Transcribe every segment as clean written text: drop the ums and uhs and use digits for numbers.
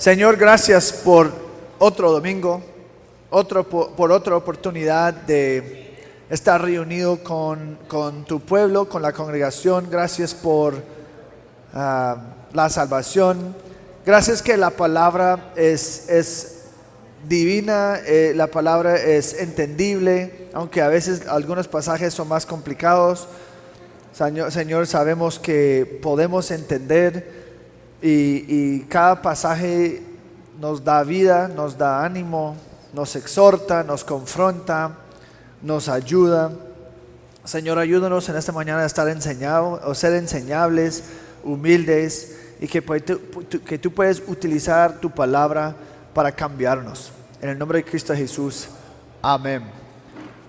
Señor, gracias por otro domingo, por otra oportunidad de estar reunido con tu pueblo, con la congregación. Gracias por la salvación. Gracias que la palabra es divina, la palabra es entendible, aunque a veces algunos pasajes son más complicados. Señor, sabemos que podemos entender y cada pasaje nos da vida, nos da ánimo, nos exhorta, nos confronta, nos ayuda. Señor, ayúdanos en esta mañana a estar enseñados, o ser enseñables, humildes, y que tú puedes utilizar tu palabra para cambiarnos. En el nombre de Cristo Jesús, amén.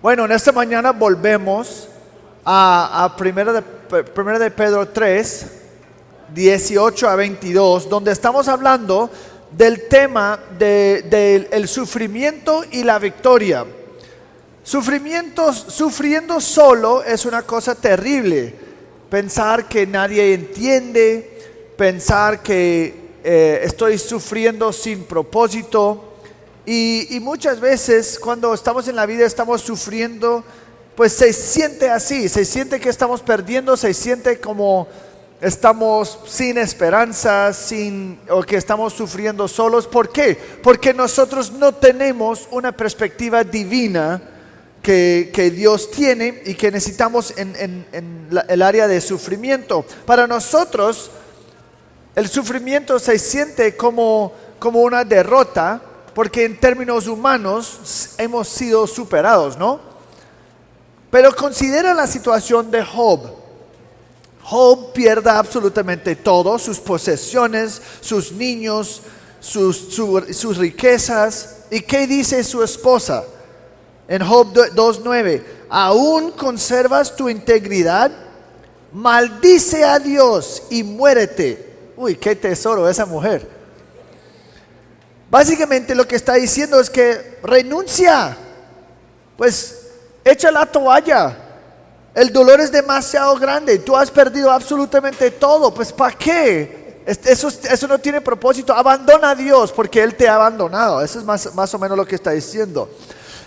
Bueno, en esta mañana volvemos a 1 de Pedro 3, 18 a 22, donde estamos hablando del tema del sufrimiento y la victoria. Sufriendo solo es una cosa terrible. Pensar que nadie entiende, pensar que estoy sufriendo sin propósito. Y muchas veces cuando estamos en la vida estamos sufriendo, pues se siente así, se siente que estamos perdiendo, se siente como estamos sin esperanza, o que estamos sufriendo solos. ¿Por qué? Porque nosotros no tenemos una perspectiva divina que Dios tiene y que necesitamos en el área de sufrimiento. Para nosotros el sufrimiento se siente como una derrota, porque en términos humanos hemos sido superados, ¿no? Pero considera la situación de Job. Job pierde absolutamente todo: sus posesiones, sus niños, sus riquezas. ¿Y qué dice su esposa? En Job 2:9, ¿aún conservas tu integridad? Maldice a Dios y muérete. Uy, qué tesoro esa mujer. Básicamente lo que está diciendo es que renuncia, pues echa la toalla. El dolor es demasiado grande, tú has perdido absolutamente todo, pues ¿para qué? Eso no tiene propósito. Abandona a Dios porque Él te ha abandonado. Eso es más o menos lo que está diciendo.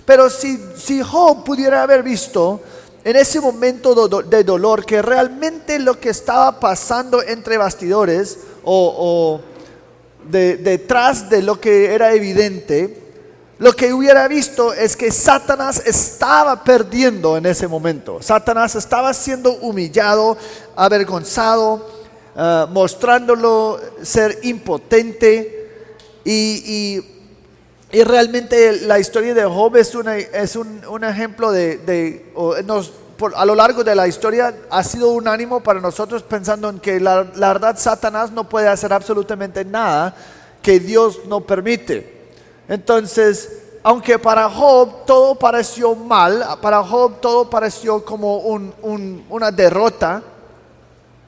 Pero si Job pudiera haber visto en ese momento de dolor que realmente lo que estaba pasando entre bastidores o detrás de lo que era evidente, lo que hubiera visto es que Satanás estaba perdiendo en ese momento. Satanás estaba siendo humillado, avergonzado, mostrándolo ser impotente. Y realmente la historia de Job es un ejemplo a lo largo de la historia ha sido un ánimo para nosotros, pensando en que la verdad Satanás no puede hacer absolutamente nada que Dios no permite. Entonces, aunque para Job todo pareció mal, para Job todo pareció como una derrota,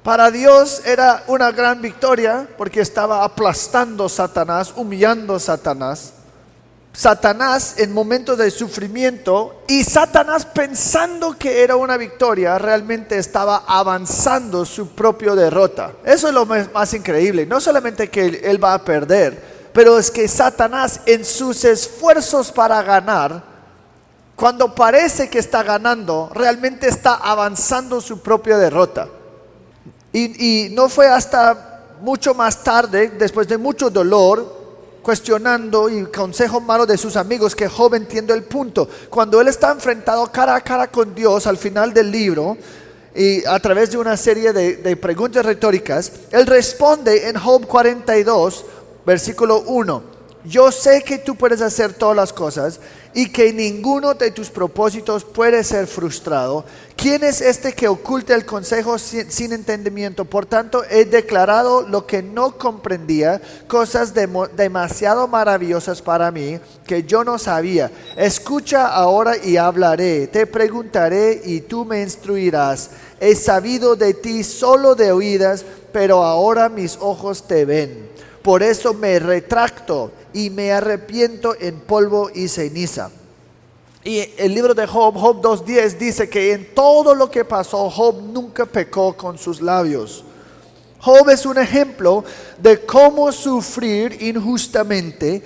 para Dios era una gran victoria, porque estaba aplastando a Satanás, humillando a Satanás. Satanás en momentos de sufrimiento, y Satanás, pensando que era una victoria, realmente estaba avanzando su propia derrota. Eso es lo más increíble. No solamente que él va a perder, pero es que Satanás, en sus esfuerzos para ganar, cuando parece que está ganando, realmente está avanzando su propia derrota. Y no fue hasta mucho más tarde, después de mucho dolor, cuestionando y consejo malo de sus amigos, que Job entiende el punto. Cuando él está enfrentado cara a cara con Dios al final del libro, y a través de una serie de preguntas retóricas, él responde en Job 42, versículo 1: yo sé que tú puedes hacer todas las cosas y que ninguno de tus propósitos puede ser frustrado. ¿Quién es este que oculta el consejo sin entendimiento? Por tanto, he declarado lo que no comprendía, cosas demasiado maravillosas para mí que yo no sabía. Escucha ahora y hablaré, te preguntaré y tú me instruirás. He sabido de ti solo de oídas, pero ahora mis ojos te ven. Por eso me retracto y me arrepiento en polvo y ceniza. Y el libro de Job 2:10 dice que en todo lo que pasó, Job nunca pecó con sus labios. Job es un ejemplo de cómo sufrir injustamente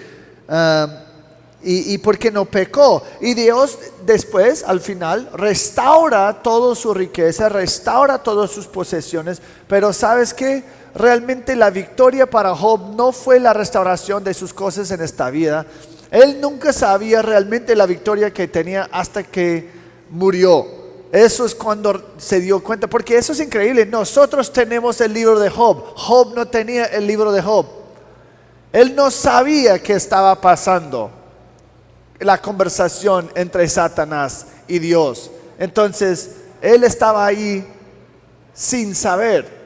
y porque no pecó. Y Dios después, al final, restaura toda su riqueza, restaura todas sus posesiones. Pero ¿sabes qué? Realmente la victoria para Job no fue la restauración de sus cosas en esta vida. Él nunca sabía realmente la victoria que tenía hasta que murió. Eso es cuando se dio cuenta, porque eso es increíble. Nosotros tenemos el libro de Job. Job no tenía el libro de Job. Él no sabía qué estaba pasando, la conversación entre Satanás y Dios. Entonces, él estaba ahí sin saber.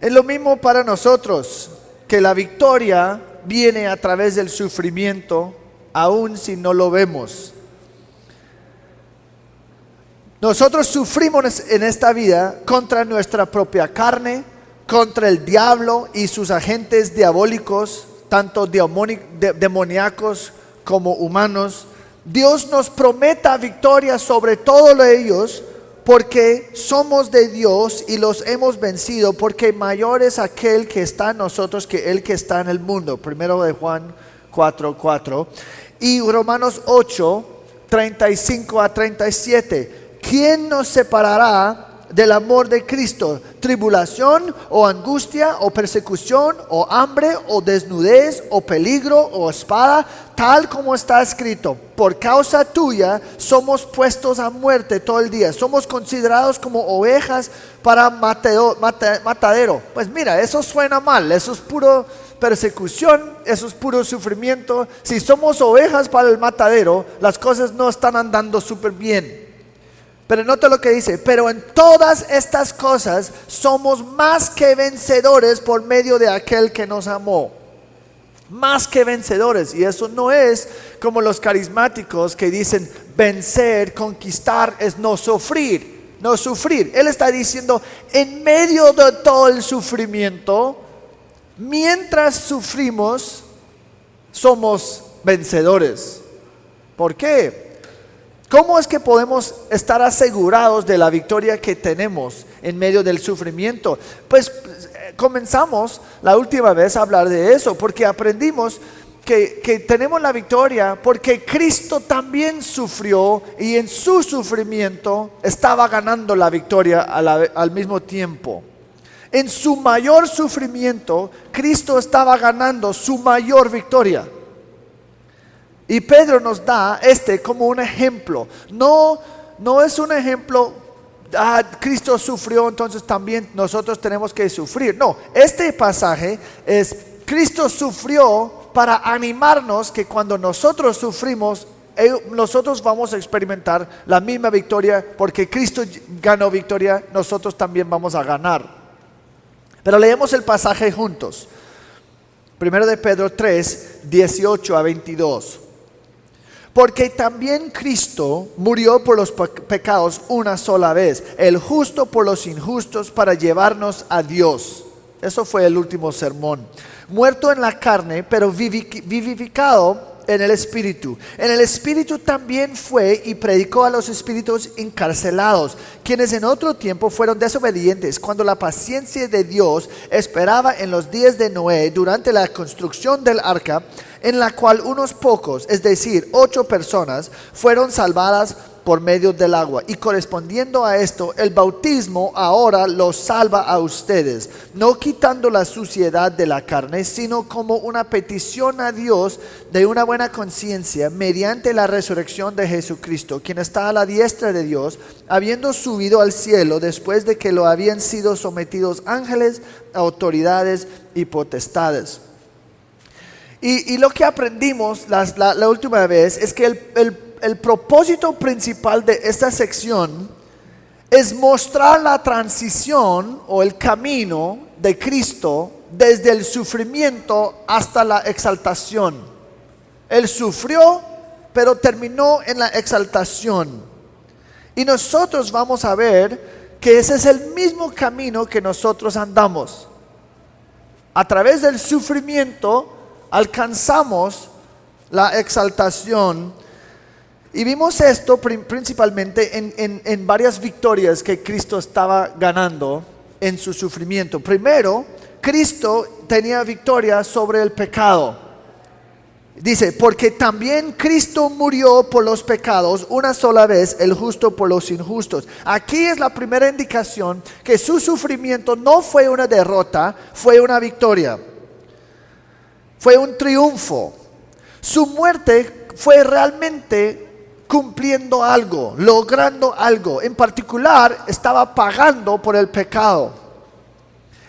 Es lo mismo para nosotros, que la victoria viene a través del sufrimiento, aun si no lo vemos. Nosotros sufrimos en esta vida contra nuestra propia carne, contra el diablo y sus agentes diabólicos, tanto demoníacos como humanos. Dios nos promete victoria sobre todos ellos, porque somos de Dios y los hemos vencido, porque mayor es aquel que está en nosotros que el que está en el mundo. Primero de Juan 4:4 y Romanos 8:35-37. ¿Quién nos separará del amor de Cristo? ¿Tribulación o angustia o persecución o hambre o desnudez o peligro o espada? Tal como está escrito: por causa tuya somos puestos a muerte todo el día, somos considerados como ovejas para matadero. Pues mira, eso suena mal, eso es puro persecución, eso es puro sufrimiento. Si somos ovejas para el matadero, las cosas no están andando súper bien. Pero nota lo que dice: pero en todas estas cosas somos más que vencedores por medio de aquel que nos amó. Más que vencedores. Y eso no es como los carismáticos que dicen vencer, conquistar es no sufrir. No sufrir. Él está diciendo, en medio de todo el sufrimiento, mientras sufrimos, somos vencedores. ¿Por qué? ¿Cómo es que podemos estar asegurados de la victoria que tenemos en medio del sufrimiento? Pues comenzamos la última vez a hablar de eso, porque aprendimos que tenemos la victoria porque Cristo también sufrió y en su sufrimiento estaba ganando la victoria al mismo tiempo. En su mayor sufrimiento, Cristo estaba ganando su mayor victoria. Y Pedro nos da como un ejemplo. No es un ejemplo, Cristo sufrió, entonces también nosotros tenemos que sufrir. No, este pasaje es: Cristo sufrió para animarnos que cuando nosotros sufrimos, nosotros vamos a experimentar la misma victoria, porque Cristo ganó victoria, nosotros también vamos a ganar. Pero leemos el pasaje juntos. Primero de Pedro 3:18-22. Porque también Cristo murió por los pecados una sola vez, el justo por los injustos, para llevarnos a Dios. Eso fue el último sermón. Muerto en la carne, pero vivificado en el Espíritu. En el Espíritu también fue y predicó a los espíritus encarcelados, quienes en otro tiempo fueron desobedientes, cuando la paciencia de Dios esperaba en los días de Noé durante la construcción del arca, en la cual unos pocos, es decir, 8 personas, fueron salvadas por medio del agua. Y correspondiendo a esto, el bautismo ahora los salva a ustedes, no quitando la suciedad de la carne, sino como una petición a Dios de una buena conciencia, mediante la resurrección de Jesucristo, quien está a la diestra de Dios, habiendo subido al cielo después de que lo habían sido sometidos ángeles, autoridades y potestades. Y lo que aprendimos la última vez es que el propósito principal de esta sección es mostrar la transición o el camino de Cristo desde el sufrimiento hasta la exaltación. Él sufrió, pero terminó en la exaltación. Y nosotros vamos a ver que ese es el mismo camino que nosotros andamos. A través del sufrimiento alcanzamos la exaltación. Y vimos esto principalmente en varias victorias que Cristo estaba ganando en su sufrimiento. Primero, Cristo tenía victoria sobre el pecado. Dice, porque también Cristo murió por los pecados una sola vez, el justo por los injustos. Aquí es la primera indicación que su sufrimiento no fue una derrota, fue una victoria. Fue un triunfo. Su muerte fue realmente cumpliendo algo, logrando algo. En particular, estaba pagando por el pecado.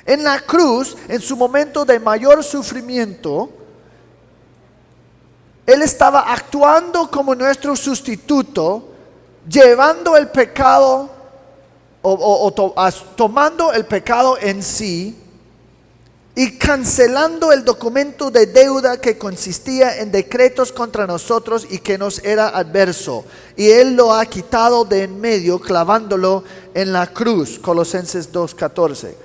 En la cruz, en su momento de mayor sufrimiento, Él estaba actuando como nuestro sustituto, llevando el pecado tomando el pecado en sí y cancelando el documento de deuda que consistía en decretos contra nosotros y que nos era adverso. Y Él lo ha quitado de en medio, clavándolo en la cruz. Colosenses 2:14.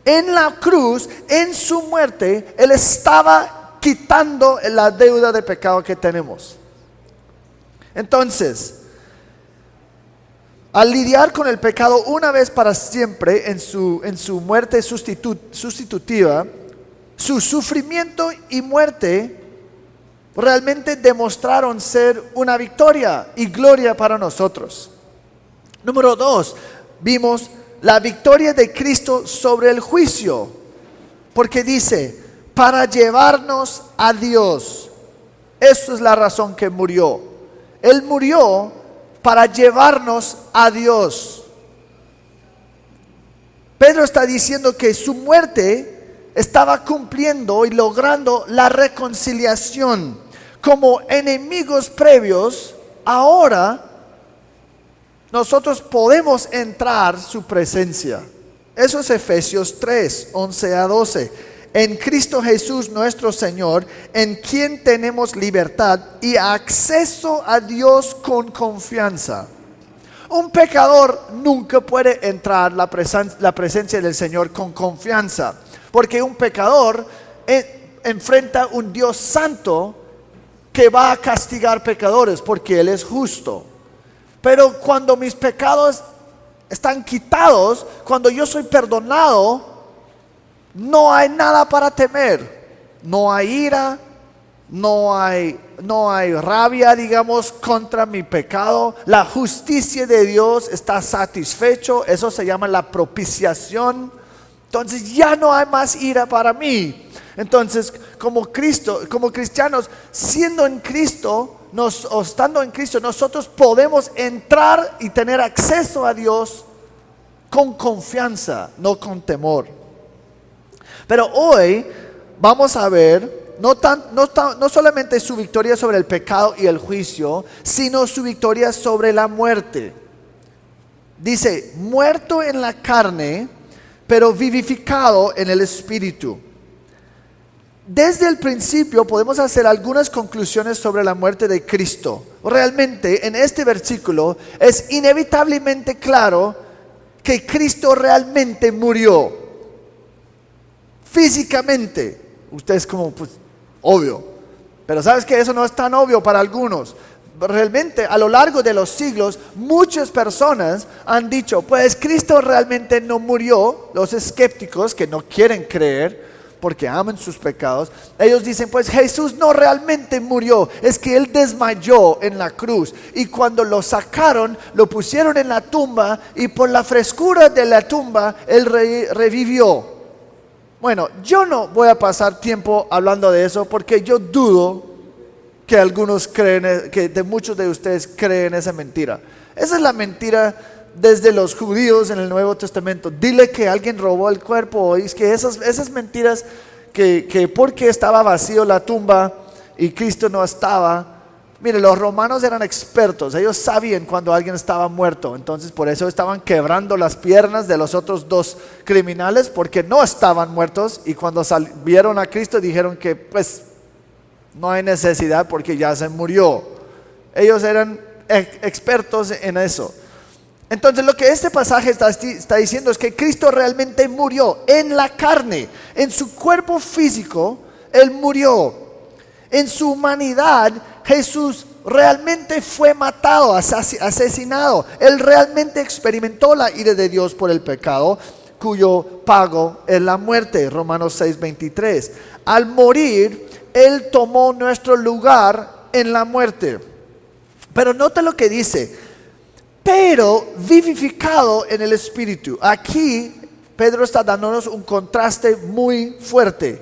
En la cruz, en su muerte, Él estaba quitando la deuda de pecado que tenemos. Entonces, al lidiar con el pecado una vez para siempre en su muerte sustitutiva, su sufrimiento y muerte realmente demostraron ser una victoria y gloria para nosotros. Número 2, vimos la victoria de Cristo sobre el juicio, porque dice, para llevarnos a Dios. Esa es la razón que murió. Él murió para llevarnos a Dios. Pedro está diciendo que su muerte estaba cumpliendo y logrando la reconciliación. Como enemigos previos, ahora nosotros podemos entrar su presencia. Eso es Efesios 3, 11 a 12. En Cristo Jesús nuestro Señor, en quien tenemos libertad y acceso a Dios con confianza. Un pecador nunca puede entrar la presencia del Señor con confianza, porque un pecador enfrenta un Dios santo que va a castigar pecadores, porque Él es justo. Pero cuando mis pecados están quitados, cuando yo soy perdonado, no hay nada para temer. No hay ira, no hay rabia, digamos, contra mi pecado. La justicia de Dios está satisfecho. Eso se llama la propiciación. Entonces ya no hay más ira para mí. Entonces, como cristianos, siendo en Cristo, estando en Cristo, nosotros podemos entrar y tener acceso a Dios con confianza, no con temor. Pero hoy vamos a ver no solamente su victoria sobre el pecado y el juicio, sino su victoria sobre la muerte. Dice, muerto en la carne, pero vivificado en el espíritu. Desde el principio podemos hacer algunas conclusiones sobre la muerte de Cristo. Realmente en este versículo es inevitablemente claro que Cristo realmente murió. Físicamente, usted es como, pues, obvio, pero sabes que eso no es tan obvio para algunos. Realmente a lo largo de los siglos muchas personas han dicho, pues Cristo realmente no murió. Los escépticos que no quieren creer porque aman sus pecados, ellos dicen, pues Jesús no realmente murió, es que Él desmayó en la cruz, y cuando lo sacaron, lo pusieron en la tumba, y por la frescura de la tumba Él revivió. Bueno, yo no voy a pasar tiempo hablando de eso, porque yo dudo que algunos creen, que de muchos de ustedes creen esa mentira. Esa es la mentira desde los judíos en el Nuevo Testamento. Dile que alguien robó el cuerpo. Y es que esas mentiras que porque estaba vacío la tumba y Cristo no estaba. Mire, los romanos eran expertos, ellos sabían cuando alguien estaba muerto, entonces por eso estaban quebrando las piernas de los otros dos criminales, porque no estaban muertos, y cuando vieron a Cristo dijeron que pues no hay necesidad porque ya se murió. Ellos eran expertos en eso. Entonces lo que este pasaje está diciendo es que Cristo realmente murió en la carne, en su cuerpo físico. Él murió. En su humanidad, Jesús realmente fue matado, asesinado. Él realmente experimentó la ira de Dios por el pecado. cuyo pago es la muerte. Romanos 6:23. Al morir, Él tomó nuestro lugar en la muerte. Pero nota lo que dice, pero vivificado en el Espíritu. Aquí Pedro está dándonos un contraste muy fuerte.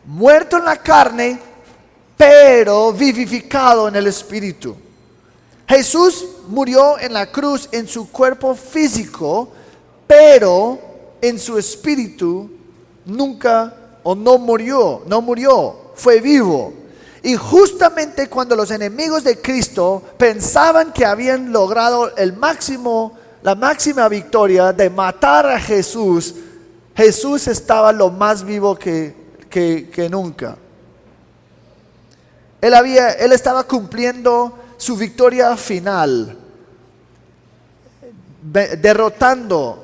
Muerto en la carne, pero vivificado en el Espíritu. Jesús murió en la cruz en su cuerpo físico, pero en su espíritu nunca o no murió, fue vivo. Y justamente cuando los enemigos de Cristo pensaban que habían logrado la máxima victoria de matar a Jesús, Jesús estaba lo más vivo que nunca. Él estaba cumpliendo su victoria final, derrotando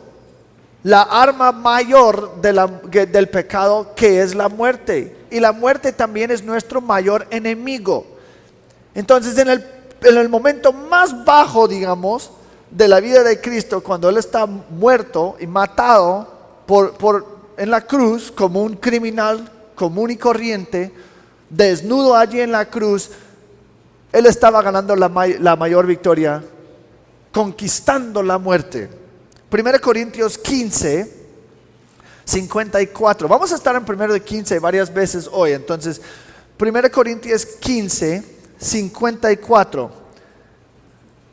la arma mayor del pecado, que es la muerte. Y la muerte también es nuestro mayor enemigo. Entonces en el momento más bajo, digamos, de la vida de Cristo, cuando Él está muerto y matado en la cruz como un criminal común y corriente, desnudo allí en la cruz, Él estaba ganando la mayor victoria, conquistando la muerte. 1 Corintios 15, 54. Vamos a estar en 1 de 15 varias veces hoy. Entonces, 1 Corintios 15, 54.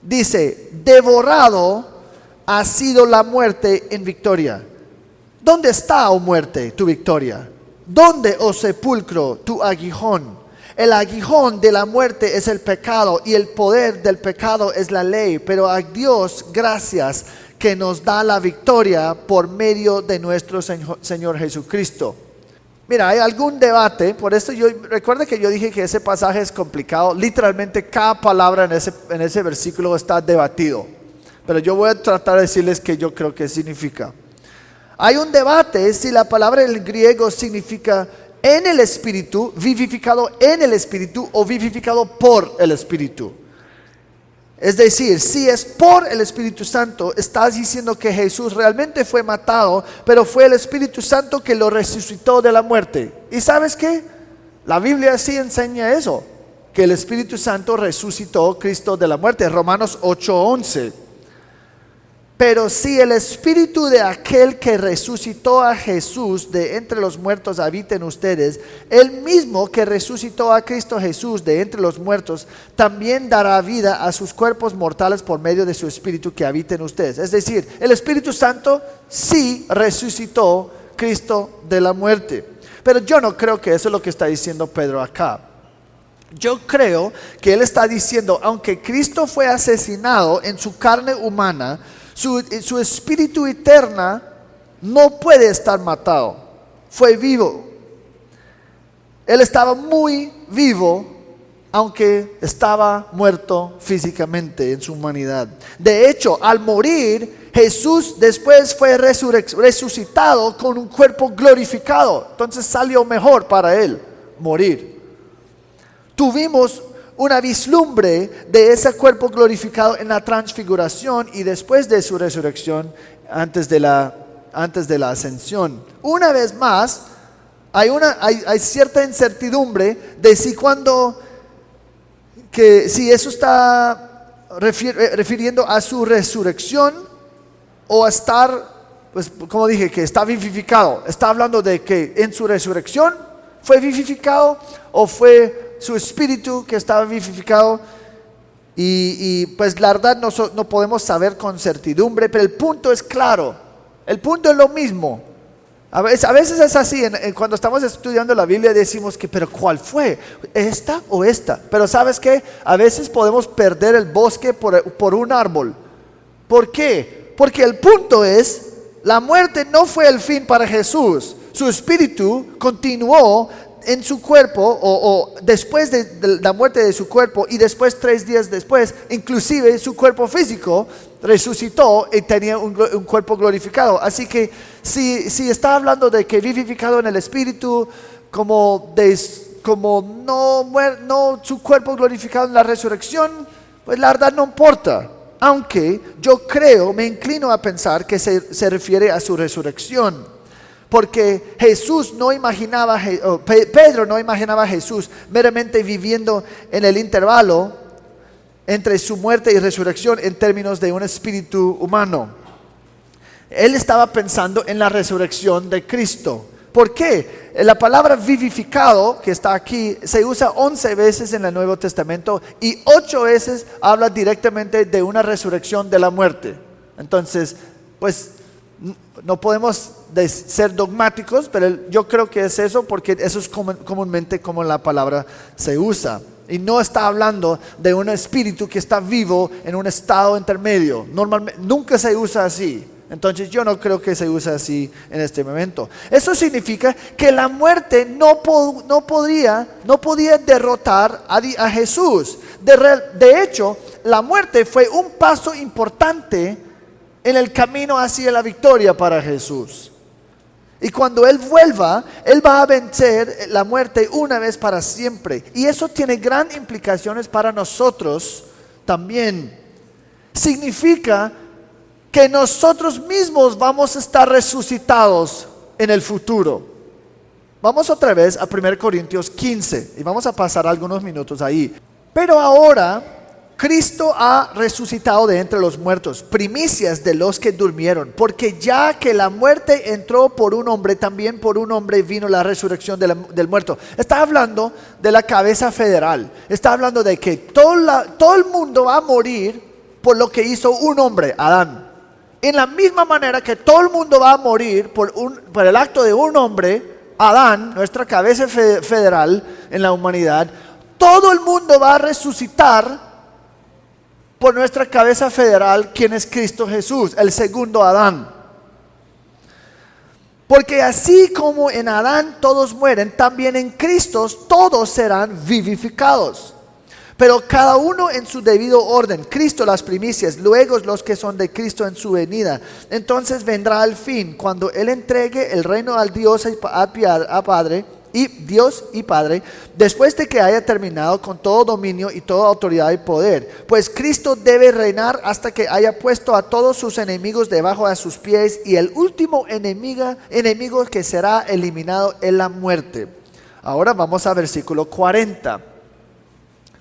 Dice, devorado ha sido la muerte en victoria. ¿Dónde está, oh muerte, tu victoria? ¿Dónde, oh sepulcro, tu aguijón? El aguijón de la muerte es el pecado, y el poder del pecado es la ley. Pero a Dios gracias, que nos da la victoria por medio de nuestro Señor Jesucristo. Mira, hay algún debate, por eso recuerda que yo dije que ese pasaje es complicado. Literalmente cada palabra en ese versículo está debatido, pero yo voy a tratar de decirles que yo creo que significa. Hay un debate si la palabra en griego significa en el Espíritu, vivificado en el Espíritu, o vivificado por el Espíritu. Es decir, si es por el Espíritu Santo, estás diciendo que Jesús realmente fue matado, pero fue el Espíritu Santo que lo resucitó de la muerte. ¿Y sabes qué? La Biblia sí enseña eso, que el Espíritu Santo resucitó a Cristo de la muerte. Romanos 8:11. Pero si el Espíritu de aquel que resucitó a Jesús de entre los muertos habita en ustedes, el mismo que resucitó a Cristo Jesús de entre los muertos, también dará vida a sus cuerpos mortales por medio de su Espíritu que habita en ustedes. Es decir, el Espíritu Santo sí resucitó a Cristo de la muerte. Pero yo no creo que eso es lo que está diciendo Pedro acá. Yo creo que él está diciendo, aunque Cristo fue asesinado en su carne humana, su espíritu eterna no puede estar matado. Fue vivo. Él estaba muy vivo, aunque estaba muerto físicamente en su humanidad. De hecho, al morir, Jesús después fue resucitado con un cuerpo glorificado. Entonces salió mejor para él morir. Tuvimos una vislumbre de ese cuerpo glorificado en la transfiguración y después de su resurrección, antes de la ascensión. Una vez más, hay cierta incertidumbre de si si eso está refiriendo a su resurrección o a estar, pues como dije, que está vivificado. Está hablando de que en su resurrección fue vivificado, o fue su espíritu que estaba vivificado, y pues la verdad no podemos saber con certidumbre, pero el punto es claro, el punto es lo mismo. A veces es así, cuando estamos estudiando la Biblia decimos que, pero ¿cuál fue? ¿Esta o esta? Pero ¿sabes qué? A veces podemos perder el bosque por un árbol. ¿Por qué? Porque el punto es, la muerte no fue el fin para Jesús. Su espíritu continuó en su cuerpo, o después de la muerte de su cuerpo, y después 3 días después, inclusive su cuerpo físico resucitó y tenía un cuerpo glorificado. Así que si está hablando de que vivificado en el espíritu, como no su cuerpo glorificado en la resurrección, pues la verdad no importa. aunque yo creo, me inclino a pensar que se refiere a su resurrección. Porque Jesús no imaginaba, Pedro no imaginaba a Jesús meramente viviendo en el intervalo entre su muerte y resurrección en términos de un espíritu humano. Él estaba pensando en la resurrección de Cristo. ¿Por qué? La palabra vivificado, que está aquí, se usa 11 veces en el Nuevo Testamento y 8 veces habla directamente de una resurrección de la muerte. Entonces, pues no podemos ser dogmáticos, pero yo creo que es eso, porque eso es comúnmente como la palabra se usa. Y no está hablando de un espíritu que está vivo en un estado intermedio. Normalmente nunca se usa así. Entonces yo no creo que se use así en este momento. Eso significa que la muerte no podía derrotar a Jesús. De hecho, la muerte fue un paso importante en el camino hacia la victoria para Jesús. Y cuando Él vuelva, Él va a vencer la muerte una vez para siempre. Y eso tiene gran implicaciones para nosotros también. Significa que nosotros mismos vamos a estar resucitados en el futuro. Vamos otra vez a 1 Corintios 15 y vamos a pasar algunos minutos ahí. Pero ahora Cristo ha resucitado de entre los muertos, primicias de los que durmieron, porque ya que la muerte entró por un hombre, también por un hombre vino la resurrección del muerto. Está hablando de la cabeza federal. Está hablando de que todo el mundo va a morir por lo que hizo un hombre, Adán. En la misma manera que todo el mundo va a morir por el acto de un hombre, Adán, nuestra cabeza federal en la humanidad, todo el mundo va a resucitar por nuestra cabeza federal, quien es Cristo Jesús, el segundo Adán. Porque así como en Adán todos mueren, también en Cristo todos serán vivificados. Pero cada uno en su debido orden. Cristo las primicias, luego los que son de Cristo en su venida. Entonces vendrá el fin, cuando Él entregue el reino al Dios a Padre, y Dios y Padre, después de que haya terminado con todo dominio y toda autoridad y poder. Pues Cristo debe reinar hasta que haya puesto a todos sus enemigos debajo de sus pies, y el último enemigo que será eliminado es la muerte. Ahora vamos a versículo 40.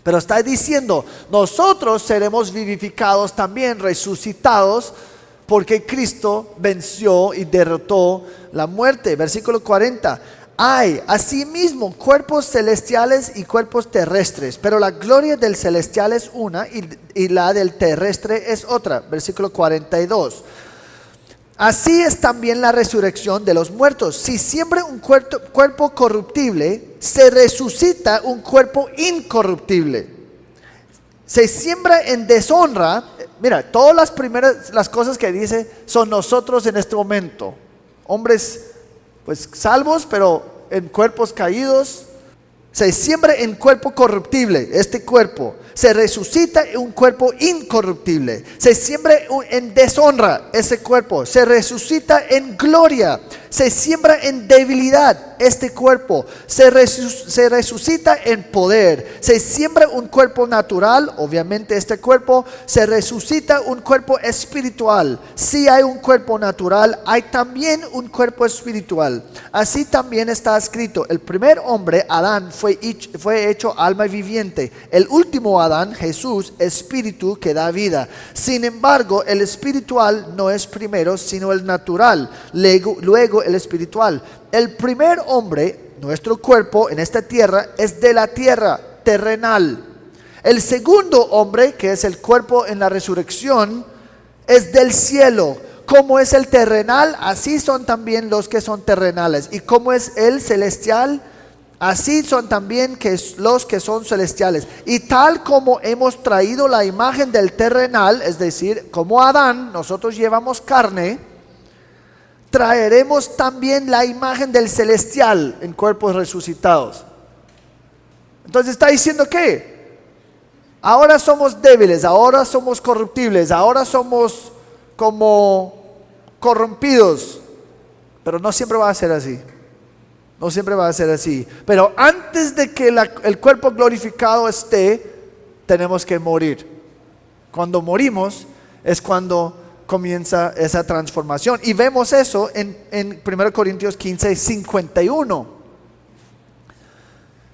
Pero está diciendo, nosotros seremos vivificados también, resucitados, porque Cristo venció y derrotó la muerte. Versículo 40. Hay asimismo cuerpos celestiales y cuerpos terrestres, pero la gloria del celestial es una y la del terrestre es otra. Versículo 42. Así es también la resurrección de los muertos. Si siembra un cuerpo corruptible, se resucita un cuerpo incorruptible. Se siembra en deshonra. Mira, todas las cosas que dice son nosotros en este momento. Hombres pues salvos, pero en cuerpos caídos. Se siembra en cuerpo corruptible, este cuerpo. Se resucita en un cuerpo incorruptible. Se siembra en deshonra, ese cuerpo. Se resucita en gloria. Se siembra en debilidad, este cuerpo. Se resucita en poder. Se siembra un cuerpo natural, obviamente este cuerpo. Se resucita un cuerpo espiritual. Si hay un cuerpo natural, hay también un cuerpo espiritual. Así también está escrito: el primer hombre, Adán, fue hecho alma viviente. El último Adán, Jesús, espíritu que da vida. Sin embargo, el espiritual no es primero, sino el natural, luego el espiritual. El primer hombre, nuestro cuerpo en esta tierra, es de la tierra, terrenal. El segundo hombre, que es el cuerpo en la resurrección, es del cielo. Como es el terrenal, así son también los que son terrenales. Y como es el celestial, así son también los que son celestiales. Y tal como hemos traído la imagen del terrenal, es decir, como Adán, nosotros llevamos carne, traeremos también la imagen del celestial en cuerpos resucitados. Entonces está diciendo que ahora somos débiles, ahora somos corruptibles, ahora somos como corrompidos, pero no siempre va a ser así. No siempre va a ser así. Pero antes de que el cuerpo glorificado esté, tenemos que morir. Cuando morimos es cuando comienza esa transformación. Y vemos eso en 1 Corintios 15:51.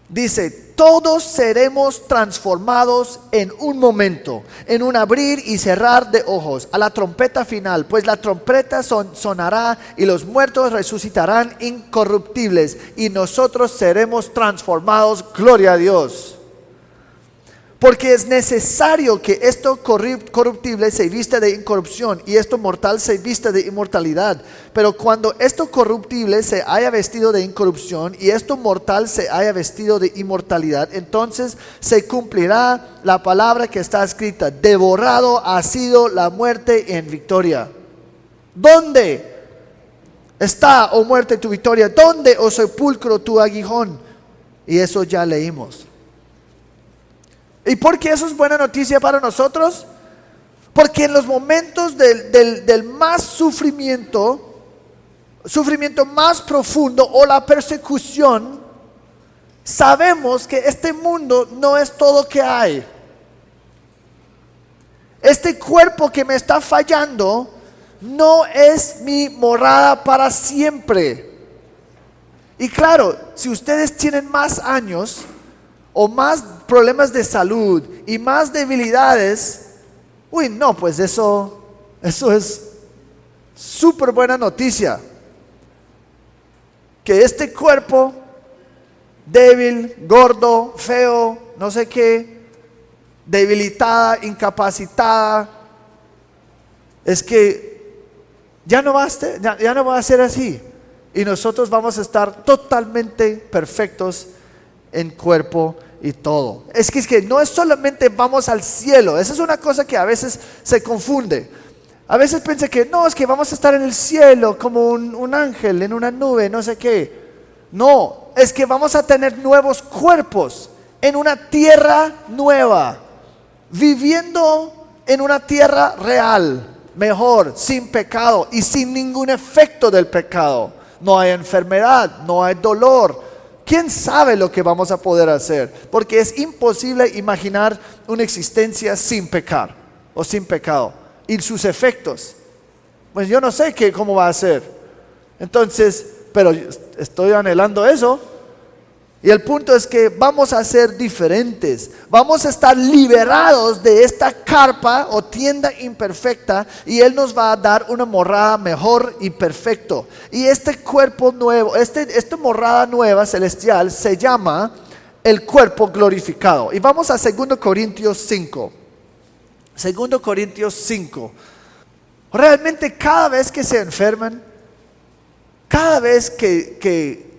Dice, todos seremos transformados en un momento, en un abrir y cerrar de ojos, a la trompeta final, pues la trompeta sonará y los muertos resucitarán incorruptibles y nosotros seremos transformados, gloria a Dios. Porque es necesario que esto corruptible se vista de incorrupción y esto mortal se vista de inmortalidad. Pero cuando esto corruptible se haya vestido de incorrupción y esto mortal se haya vestido de inmortalidad, entonces se cumplirá la palabra que está escrita: devorado ha sido la muerte en victoria. ¿Dónde está, oh muerte, tu victoria? ¿Dónde, oh sepulcro, tu aguijón? Y eso ya leímos. ¿Y por qué eso es buena noticia para nosotros? Porque en los momentos del más sufrimiento más profundo o la persecución, sabemos que este mundo no es todo que hay. Este cuerpo que me está fallando no es mi morada para siempre. Y claro, si ustedes tienen más años o más problemas de salud y más debilidades, pues eso es súper buena noticia. Que este cuerpo débil, gordo, feo, no sé qué, debilitada, incapacitada, es que ya no va a ser así. Y nosotros vamos a estar totalmente perfectos en cuerpo y todo. Es que no es solamente vamos al cielo. Esa es una cosa que a veces se confunde. A veces piensa que no, es que vamos a estar en el cielo como un ángel en una nube, no sé qué. No, es que vamos a tener nuevos cuerpos en una tierra nueva, viviendo en una tierra real, mejor, sin pecado y sin ningún efecto del pecado. No hay enfermedad, no hay dolor. ¿Quién sabe lo que vamos a poder hacer? Porque es imposible imaginar una existencia sin pecar o sin pecado. Y sus efectos, pues yo no sé cómo va a ser. Entonces, pero estoy anhelando eso. Y el punto es que vamos a ser diferentes. Vamos a estar liberados de esta carpa o tienda imperfecta y Él nos va a dar una morada mejor y perfecto. Y este cuerpo nuevo, esta morada nueva celestial se llama el cuerpo glorificado. Y vamos a 2 Corintios 5. 2 Corintios 5. Realmente cada vez que se enferman, cada vez que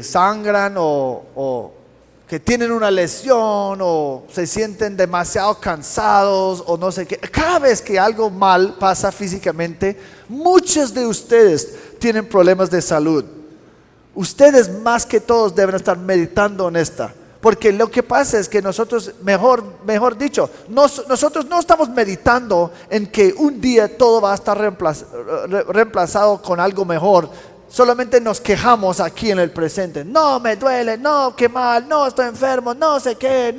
sangran o que tienen una lesión o se sienten demasiado cansados o no sé qué, cada vez que algo mal pasa físicamente, muchos de ustedes tienen problemas de salud. Ustedes más que todos deben estar meditando en esta, porque lo que pasa es que nosotros, mejor dicho, nosotros no estamos meditando en que un día todo va a estar reemplazado con algo mejor. Solamente nos quejamos aquí en el presente. No, me duele, no, qué mal, no, estoy enfermo, no sé qué,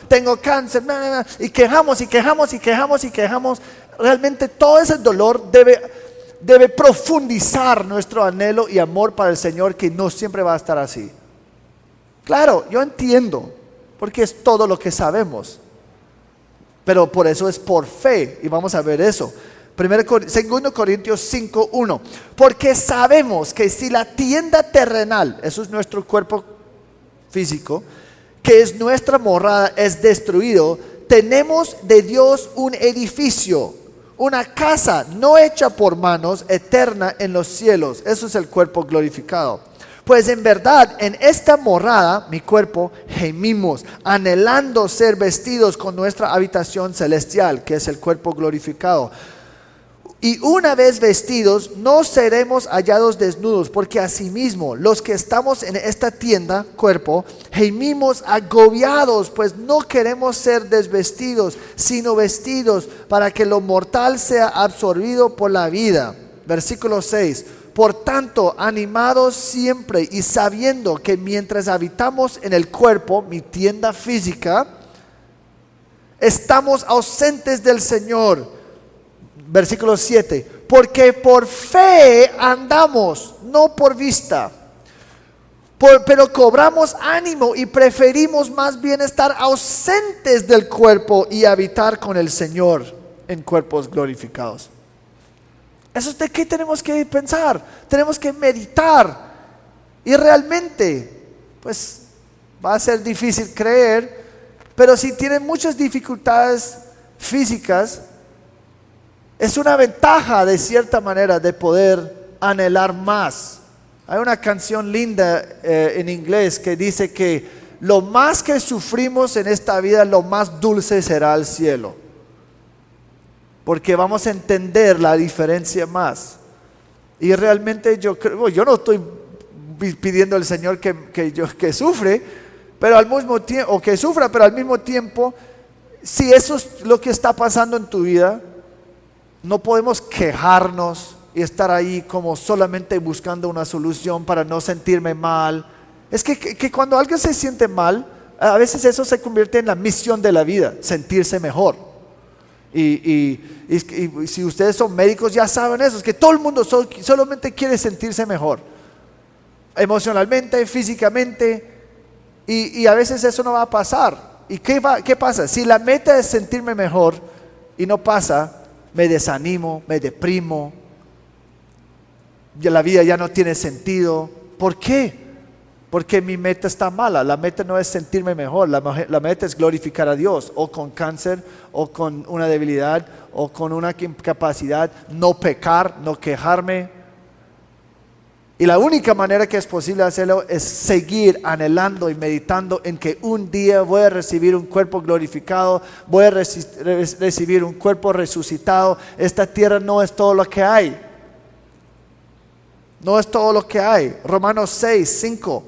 tengo cáncer, y quejamos. Realmente todo ese dolor debe profundizar nuestro anhelo y amor para el Señor, que no siempre va a estar así. Claro, yo entiendo, porque es todo lo que sabemos, pero por eso es por fe, y vamos a ver eso. 2 Corintios 5:1. Porque sabemos que si la tienda terrenal, eso es nuestro cuerpo físico, que es nuestra morada, es destruido, tenemos de Dios un edificio, una casa no hecha por manos, eterna en los cielos. Eso es el cuerpo glorificado. Pues en verdad, en esta morada, mi cuerpo, gemimos, anhelando ser vestidos con nuestra habitación celestial, que es el cuerpo glorificado. Y una vez vestidos, no seremos hallados desnudos, porque asimismo los que estamos en esta tienda, cuerpo, gemimos agobiados, pues no queremos ser desvestidos, sino vestidos, para que lo mortal sea absorbido por la vida. Versículo 6. Por tanto, animados siempre y sabiendo que mientras habitamos en el cuerpo, mi tienda física, estamos ausentes del Señor. Versículo 7. Porque por fe andamos, no por vista. Pero cobramos ánimo y preferimos más bien estar ausentes del cuerpo y habitar con el Señor en cuerpos glorificados. Eso es de qué tenemos que pensar, tenemos que meditar. Y realmente, pues va a ser difícil creer, pero si tienen muchas dificultades físicas, es una ventaja de cierta manera de poder anhelar más. Hay una canción linda en inglés que dice que lo más que sufrimos en esta vida, lo más dulce será el cielo. Porque vamos a entender la diferencia más. Y realmente yo creo, yo no estoy pidiendo al Señor que sufre, pero al mismo tiempo, o que sufra, pero al mismo tiempo, si eso es lo que está pasando en tu vida, no podemos quejarnos y estar ahí como solamente buscando una solución para no sentirme mal. Es que cuando alguien se siente mal, a veces eso se convierte en la misión de la vida, sentirse mejor. Y si ustedes son médicos ya saben eso, es que todo el mundo solamente quiere sentirse mejor, emocionalmente, físicamente, y a veces eso no va a pasar. ¿Y qué pasa? Si la meta es sentirme mejor y no pasa, me desanimo, me deprimo, ya la vida ya no tiene sentido. ¿Por qué? Porque mi meta está mala. La meta no es sentirme mejor, la meta es glorificar a Dios, o con cáncer, o con una debilidad, o con una incapacidad, no pecar, no quejarme. Y la única manera que es posible hacerlo es seguir anhelando y meditando en que un día voy a recibir un cuerpo glorificado, voy a recibir un cuerpo resucitado. Esta tierra no es todo lo que hay. No es todo lo que hay. Romanos 6:5.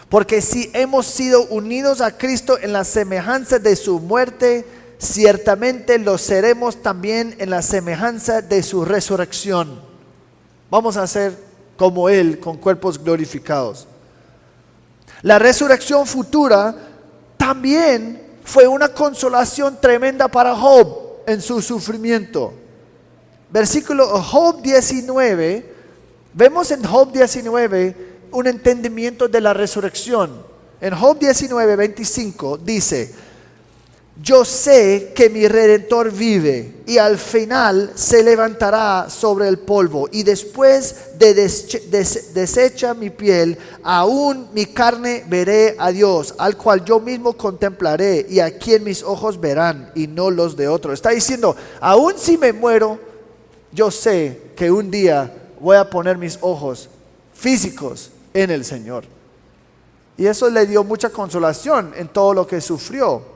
Porque si hemos sido unidos a Cristo en la semejanza de su muerte, ciertamente lo seremos también en la semejanza de su resurrección. Vamos a ser como Él, con cuerpos glorificados. La resurrección futura también fue una consolación tremenda para Job en su sufrimiento. Versículo Job 19, vemos en Job 19 un entendimiento de la resurrección. En Job 19:25 dice: yo sé que mi Redentor vive y al final se levantará sobre el polvo, y después de deshecha mi piel, aún mi carne veré a Dios, al cual yo mismo contemplaré y a quien mis ojos verán y no los de otro. Está diciendo, aún si me muero, yo sé que un día voy a poner mis ojos físicos en el Señor. Y eso le dio mucha consolación en todo lo que sufrió.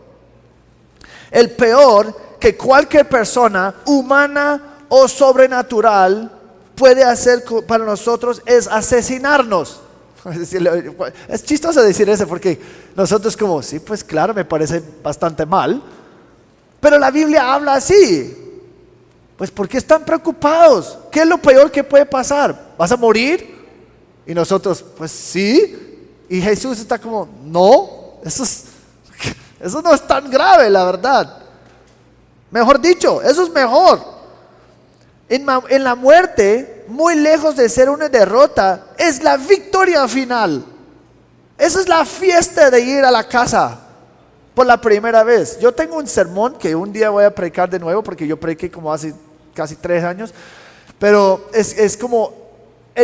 El peor que cualquier persona, humana o sobrenatural, puede hacer para nosotros es asesinarnos. Es chistoso decir eso porque nosotros como, sí, pues claro, me parece bastante mal. Pero la Biblia habla así. Pues ¿por qué están preocupados? ¿Qué es lo peor que puede pasar? ¿Vas a morir? Y nosotros, pues sí. Y Jesús está como, no, eso no es tan grave, la verdad. Mejor dicho, eso es mejor. En la muerte, muy lejos de ser una derrota, es la victoria final. Esa es la fiesta de ir a la casa por la primera vez. Yo tengo un sermón que un día voy a predicar de nuevo, porque yo prediqué como hace casi 3 años. Pero es como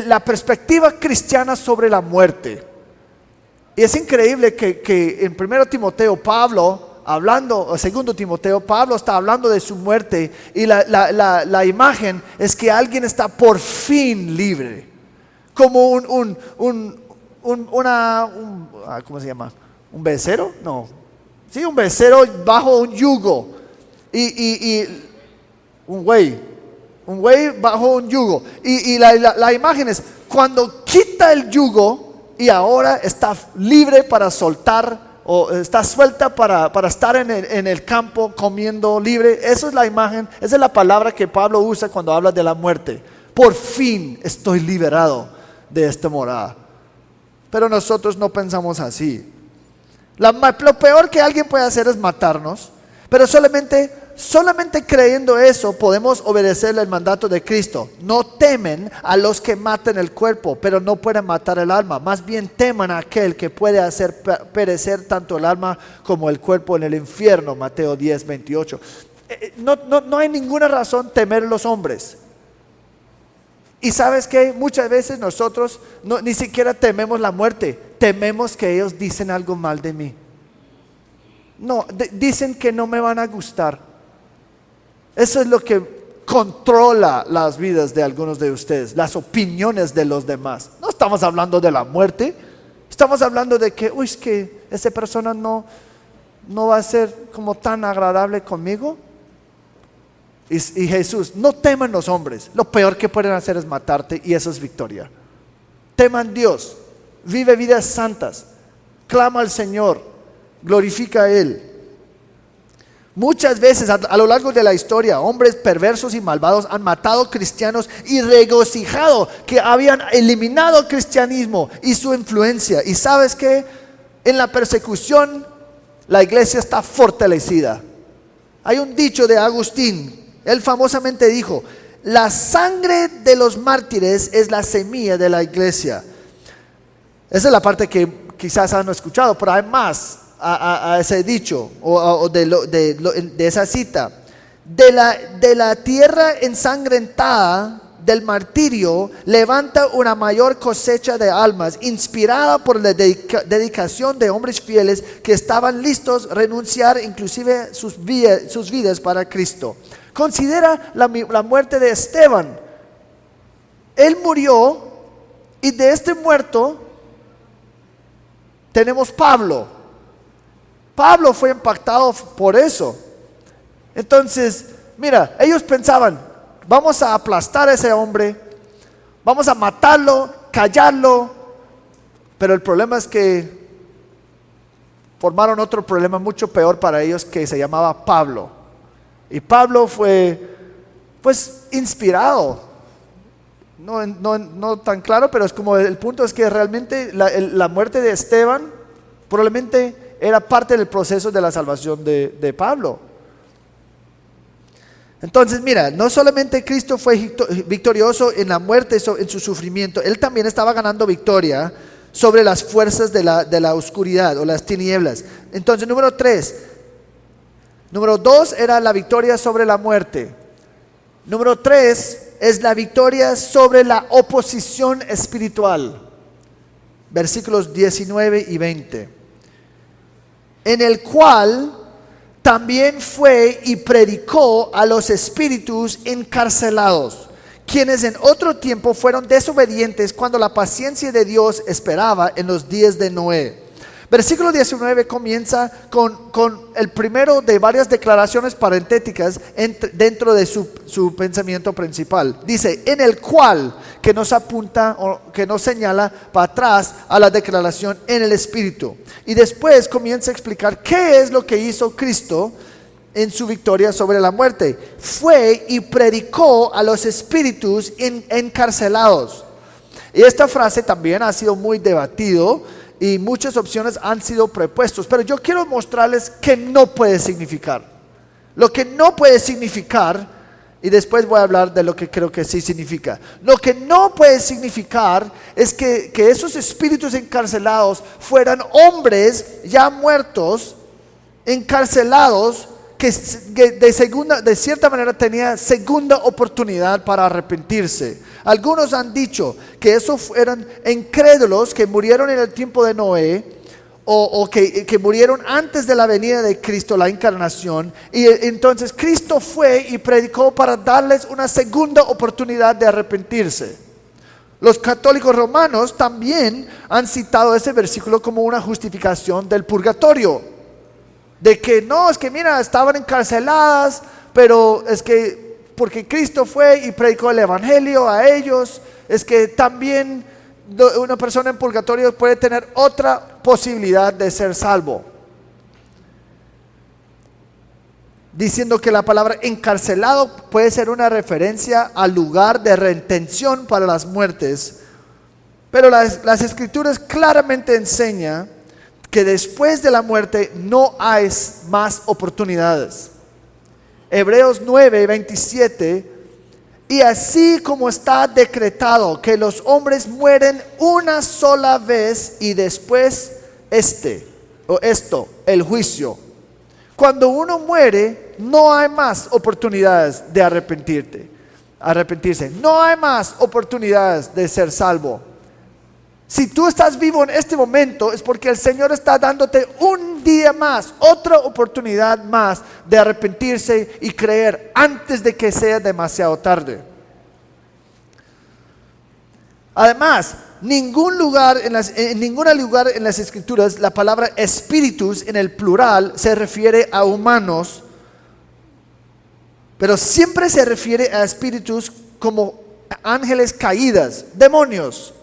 la perspectiva cristiana sobre la muerte. Y es increíble que en 1 Timoteo Pablo, hablando, o 2 Timoteo, Pablo está hablando de su muerte, y la imagen es que alguien está por fin libre, como ¿cómo se llama? ¿Un becerro? No, sí, un becerro bajo un yugo, y un buey bajo un yugo, y la imagen es cuando quita el yugo y ahora está libre para soltar, o está suelta para estar en el campo comiendo libre. Esa es la imagen, esa es la palabra que Pablo usa cuando habla de la muerte. Por fin estoy liberado de esta morada. Pero nosotros no pensamos así. Lo peor que alguien puede hacer es matarnos, pero solamente creyendo eso podemos obedecerle el mandato de Cristo. No temen a los que maten el cuerpo, pero no pueden matar el alma. Más bien teman a aquel que puede hacer perecer tanto el alma como el cuerpo en el infierno. Mateo 10:28. No hay ninguna razón temer a los hombres. Y sabes que muchas veces nosotros ni siquiera tememos la muerte, tememos que ellos dicen algo mal de mí. No, dicen que no me van a gustar. Eso es lo que controla las vidas de algunos de ustedes, las opiniones de los demás. No estamos hablando de la muerte, estamos hablando de que, es que esa persona no va a ser como tan agradable conmigo. Y Jesús, no teman los hombres, lo peor que pueden hacer es matarte y eso es victoria. Teman Dios, vive vidas santas, clama al Señor, glorifica a Él. Muchas veces a lo largo de la historia, hombres perversos y malvados han matado cristianos y regocijado que habían eliminado el cristianismo y su influencia. Y sabes que en la persecución la iglesia está fortalecida. Hay un dicho de Agustín. Él famosamente dijo: la sangre de los mártires es la semilla de la iglesia. Esa es la parte que quizás han escuchado, pero hay más a ese dicho o de esa cita. De la tierra ensangrentada del martirio levanta una mayor cosecha de almas, inspirada por la dedicación de hombres fieles que estaban listos a renunciar inclusive sus vidas para Cristo. Considera la muerte de Esteban. Él murió y de este muerto tenemos Pablo. Pablo fue impactado por eso. Entonces, mira, ellos pensaban: vamos a aplastar a ese hombre, vamos a matarlo, callarlo. Pero el problema es que formaron otro problema mucho peor para ellos, que se llamaba Pablo. Y Pablo fue pues inspirado, no tan claro, pero es como el punto es que realmente la muerte de Esteban probablemente era parte del proceso de la salvación de Pablo. Entonces mira, no solamente Cristo fue victorioso en la muerte, en su sufrimiento, Él también estaba ganando victoria sobre las fuerzas de la oscuridad o las tinieblas. Entonces número 2 era la victoria sobre la muerte. Número 3 es la victoria sobre la oposición espiritual. Versículos 19 y 20. En el cual también fue y predicó a los espíritus encarcelados, quienes en otro tiempo fueron desobedientes cuando la paciencia de Dios esperaba en los días de Noé. Versículo 19 comienza con el primero de varias declaraciones parentéticas dentro de su pensamiento principal. Dice, en el cual, que nos apunta o que nos señala para atrás a la declaración en el Espíritu. Y después comienza a explicar qué es lo que hizo Cristo en su victoria sobre la muerte. Fue y predicó a los espíritus encarcelados. Y esta frase también ha sido muy debatido y muchas opciones han sido propuestas, pero yo quiero mostrarles que no puede significar. Lo que no puede significar, y después voy a hablar de lo que creo que sí significa. Lo que no puede significar es que esos espíritus encarcelados fueran hombres ya muertos, encarcelados, que de cierta manera tenía segunda oportunidad para arrepentirse. Algunos han dicho que esos eran incrédulos que murieron en el tiempo de Noé, o que murieron antes de la venida de Cristo, la encarnación, y entonces Cristo fue y predicó para darles una segunda oportunidad de arrepentirse. Los católicos romanos también han citado ese versículo como una justificación del purgatorio, de que no, es que mira, estaban encarceladas, pero es que porque Cristo fue y predicó el evangelio a ellos, es que también una persona en purgatorio puede tener otra posibilidad de ser salvo. Diciendo que la palabra encarcelado puede ser una referencia al lugar de retención para las muertes, pero las escrituras claramente enseñan que después de la muerte no hay más oportunidades. Hebreos 9:27, y así como está decretado que los hombres mueren una sola vez y después el juicio. Cuando uno muere, no hay más oportunidades de arrepentirse. No hay más oportunidades de ser salvo. Si tú estás vivo en este momento, es porque el Señor está dándote un día más, otra oportunidad más de arrepentirse y creer antes de que sea demasiado tarde. Además, en ningún lugar en las Escrituras la palabra espíritus en el plural se refiere a humanos, pero siempre se refiere a espíritus como ángeles caídas, demonios.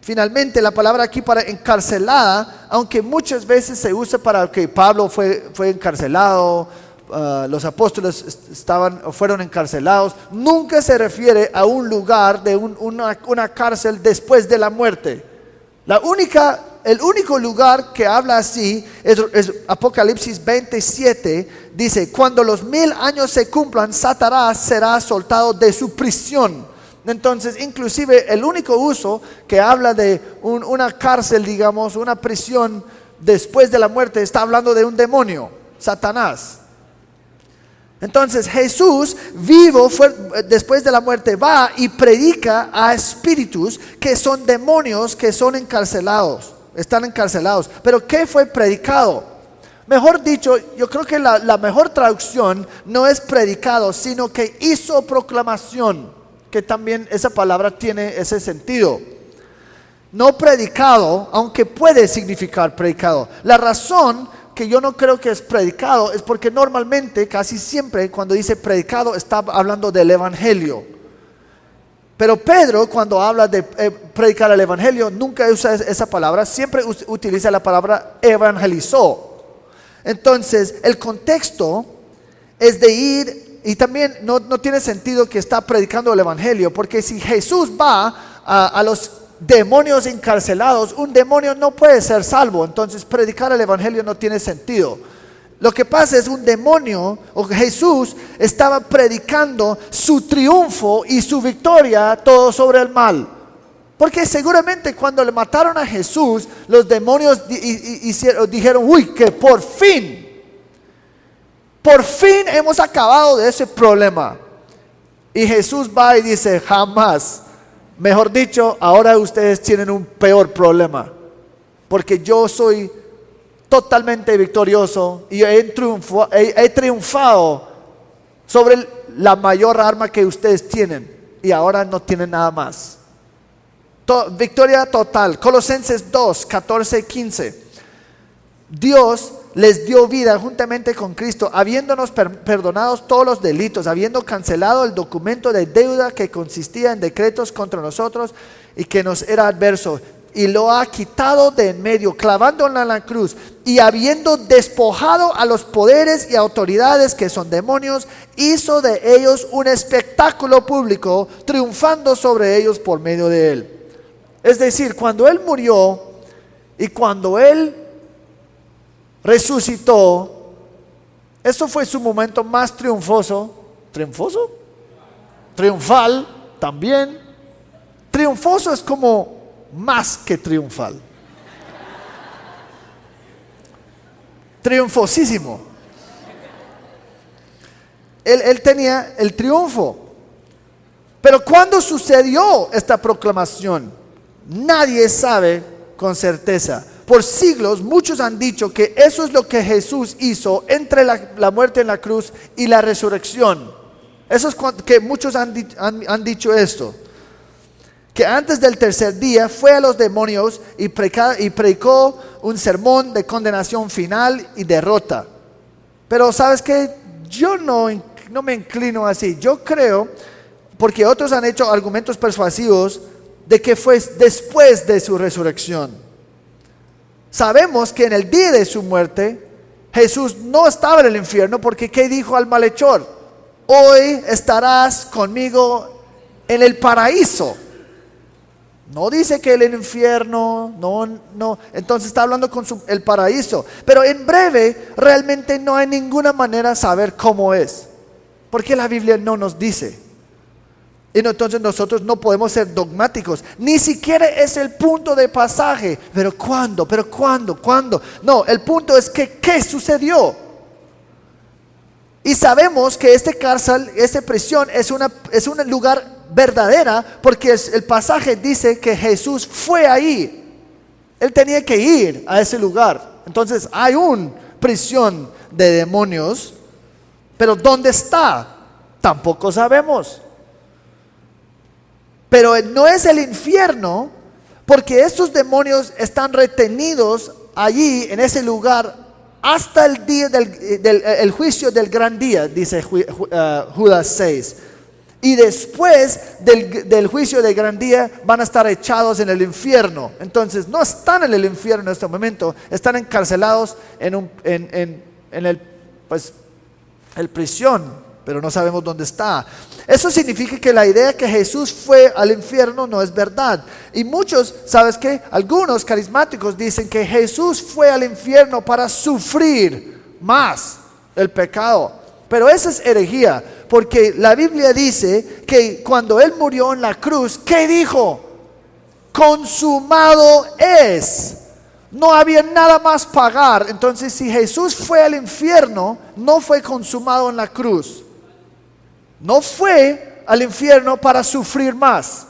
Finalmente, la palabra aquí para encarcelada, aunque muchas veces se usa para que Pablo fue encarcelado, los apóstoles fueron encarcelados, nunca se refiere a un lugar de una cárcel después de la muerte. El único lugar que habla así es Apocalipsis 27, dice: cuando los 1000 años se cumplan, Satanás será soltado de su prisión. Entonces, inclusive el único uso que habla de una cárcel, digamos, una prisión después de la muerte, está hablando de un demonio, Satanás. Entonces Jesús, vivo después de la muerte, va y predica a espíritus que son demonios, que son encarcelados, están encarcelados. Pero ¿qué fue predicado? Mejor dicho, yo creo que la mejor traducción no es predicado, sino que hizo proclamación, que también esa palabra tiene ese sentido. No predicado, aunque puede significar predicado. La razón que yo no creo que es predicado es porque normalmente, casi siempre, cuando dice predicado, está hablando del evangelio. Pero Pedro, cuando habla de predicar el evangelio, nunca usa esa palabra, siempre utiliza la palabra evangelizó. Entonces, el contexto es de ir, y también no tiene sentido que está predicando el evangelio, porque si Jesús va a los demonios encarcelados, un demonio no puede ser salvo. Entonces predicar el evangelio no tiene sentido. Lo que pasa es un demonio, o Jesús estaba predicando su triunfo y su victoria todo sobre el mal. Porque seguramente cuando le mataron a Jesús, los demonios dijeron: uy, que por fin hemos acabado de ese problema. Y Jesús va y dice: jamás. Mejor dicho, ahora ustedes tienen un peor problema, porque yo soy totalmente victorioso y he triunfado sobre la mayor arma que ustedes tienen, y ahora no tienen nada más. Victoria total. Colosenses 2, 14 y 15. Dios les dio vida juntamente con Cristo, habiéndonos perdonados todos los delitos, habiendo cancelado el documento de deuda que consistía en decretos contra nosotros y que nos era adverso, y lo ha quitado de en medio, clavándola en la cruz, y habiendo despojado a los poderes y autoridades que son demonios, hizo de ellos un espectáculo público, triunfando sobre ellos por medio de él. Es decir, cuando él murió y cuando él resucitó, eso fue su momento más triunfal también. Triunfoso es como más que triunfal, triunfosísimo. Él tenía el triunfo. Pero ¿cuándo sucedió esta proclamación? Nadie sabe con certeza. Por siglos muchos han dicho que eso es lo que Jesús hizo entre la muerte en la cruz y la resurrección. Eso es que muchos han dicho esto. Que antes del tercer día fue a los demonios y predicó un sermón de condenación final y derrota. Pero ¿sabes qué? Yo no me inclino así. Yo creo, porque otros han hecho argumentos persuasivos, de que fue después de su resurrección. Sabemos que en el día de su muerte Jesús no estaba en el infierno, porque ¿qué dijo al malhechor? Hoy estarás conmigo en el paraíso. No dice que el infierno, no. Entonces está hablando con el paraíso. Pero en breve, realmente no hay ninguna manera de saber cómo es. Porque la Biblia no nos dice. Y entonces nosotros no podemos ser dogmáticos. Ni siquiera es el punto de pasaje. ¿Pero cuándo? ¿Pero cuándo? ¿Cuándo? No, el punto es que ¿qué sucedió? Y sabemos que este cárcel, esta prisión es un lugar verdadera, porque el pasaje dice que Jesús fue ahí. Él tenía que ir a ese lugar. Entonces hay una prisión de demonios, pero ¿dónde está? Tampoco sabemos. Pero no es el infierno, porque estos demonios están retenidos allí en ese lugar hasta el día el juicio del gran día, dice Judas 6. Y después del juicio del gran día van a estar echados en el infierno. Entonces no están en el infierno en este momento, están encarcelados en el prisión, pero no sabemos dónde está. Eso significa que la idea que Jesús fue al infierno no es verdad. Y muchos, ¿sabes qué? Algunos carismáticos dicen que Jesús fue al infierno para sufrir más el pecado. Pero esa es herejía, porque la Biblia dice que cuando Él murió en la cruz, ¿qué dijo? Consumado es. No había nada más pagar. Entonces, si Jesús fue al infierno, no fue consumado en la cruz. No fue al infierno para sufrir más,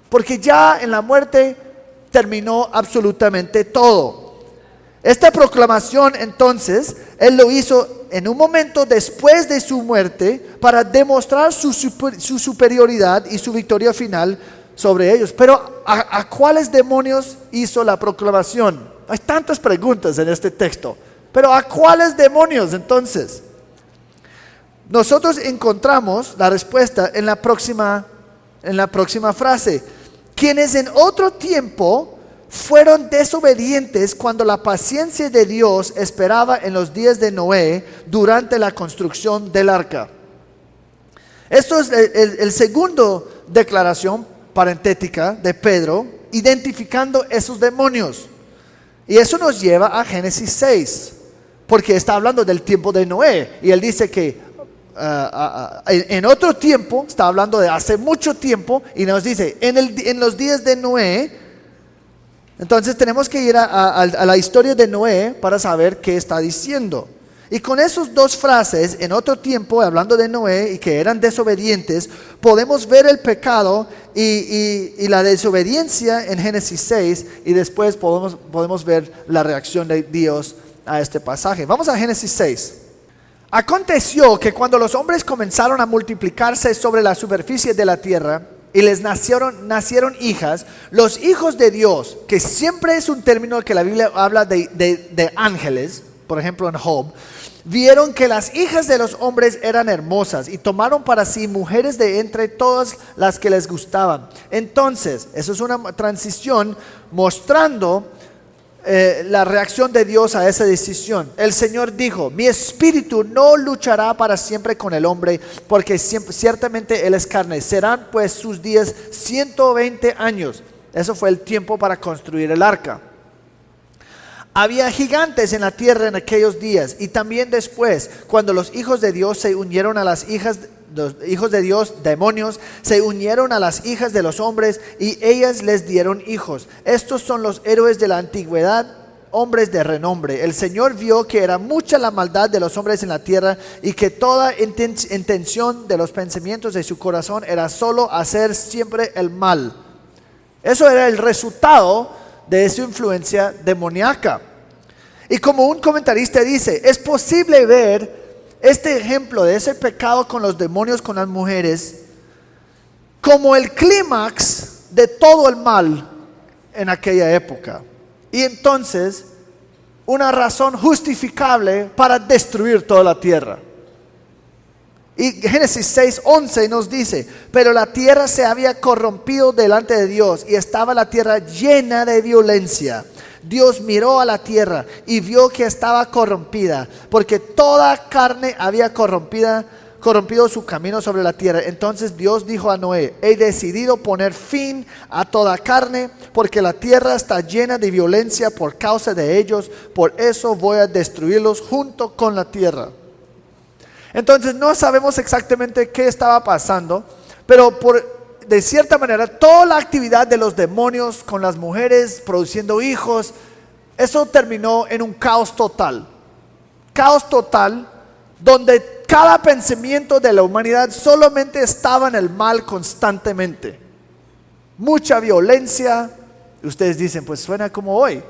porque ya en la muerte terminó absolutamente todo. Esta proclamación entonces, Él lo hizo en un momento después de su muerte para demostrar su superioridad y su victoria final sobre ellos. Pero ¿a cuáles demonios hizo la proclamación? Hay tantas preguntas en este texto, pero ¿a cuáles demonios entonces? Nosotros encontramos la respuesta en la próxima frase. Quienes en otro tiempo fueron desobedientes cuando la paciencia de Dios esperaba en los días de Noé durante la construcción del arca. Esto es el segundo declaración parentética de Pedro, identificando esos demonios. Y eso nos lleva a Génesis 6, porque está hablando del tiempo de Noé. Y él dice que en otro tiempo, está hablando de hace mucho tiempo, y nos dice, en los días de Noé. Entonces tenemos que ir a la historia de Noé para saber qué está diciendo. Y con esas dos frases, en otro tiempo, hablando de Noé y que eran desobedientes, podemos ver el pecado y la desobediencia en Génesis 6, y después podemos ver la reacción de Dios a este pasaje. Vamos a Génesis 6. Aconteció que cuando los hombres comenzaron a multiplicarse sobre la superficie de la tierra y les nacieron hijas, los hijos de Dios, que siempre es un término que la Biblia habla de ángeles, por ejemplo en Job, vieron que las hijas de los hombres eran hermosas y tomaron para sí mujeres de entre todas las que les gustaban. Entonces, eso es una transición mostrando la reacción de Dios a esa decisión. El Señor dijo: mi espíritu no luchará para siempre con el hombre, porque ciertamente él es carne. Serán pues sus días 120 años. Eso fue el tiempo para construir el arca. Había gigantes en la tierra en aquellos días, y también después, cuando los hijos de Dios se unieron a las hijas, los hijos de Dios, demonios, se unieron a las hijas de los hombres, y ellas les dieron hijos. Estos son los héroes de la antigüedad, hombres de renombre. El Señor vio que era mucha la maldad de los hombres en la tierra, y que toda intención de los pensamientos de su corazón era solo hacer siempre el mal. Eso era el resultado de esa influencia demoníaca. Y como un comentarista dice, es posible ver este ejemplo de ese pecado con los demonios, con las mujeres, como el clímax de todo el mal en aquella época. Y entonces, una razón justificable para destruir toda la tierra. Y Génesis 6:11 nos dice: pero la tierra se había corrompido delante de Dios, y estaba la tierra llena de violencia. Dios miró a la tierra y vio que estaba corrompida, porque toda carne había corrompida corrompido su camino sobre la tierra. Entonces Dios dijo a Noé: he decidido poner fin a toda carne, porque la tierra está llena de violencia por causa de ellos. Por eso voy a destruirlos junto con la tierra. Entonces no sabemos exactamente qué estaba pasando, pero de cierta manera toda la actividad de los demonios con las mujeres produciendo hijos, eso terminó en un caos total. Caos total, donde cada pensamiento de la humanidad solamente estaba en el mal constantemente. Mucha violencia. Ustedes dicen, pues suena como hoy.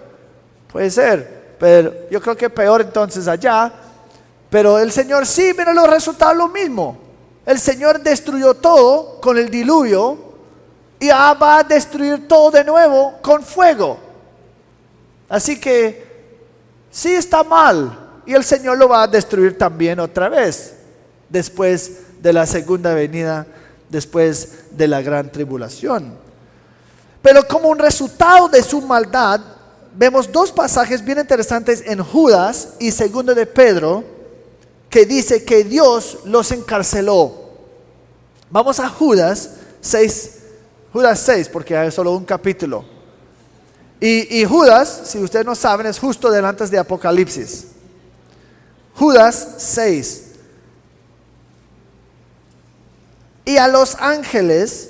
Puede ser, pero yo creo que peor entonces allá. Pero el Señor sí, mira los resultados, lo mismo. El Señor destruyó todo con el diluvio y va a destruir todo de nuevo con fuego. Así que sí está mal, y el Señor lo va a destruir también otra vez después de la segunda venida, después de la gran tribulación. Pero como un resultado de su maldad, vemos dos pasajes bien interesantes en Judas y segundo de Pedro, que dice que Dios los encarceló. Vamos a Judas 6, porque hay solo un capítulo. Y Judas, si ustedes no saben, es justo delante de Apocalipsis. Judas 6. Y a los ángeles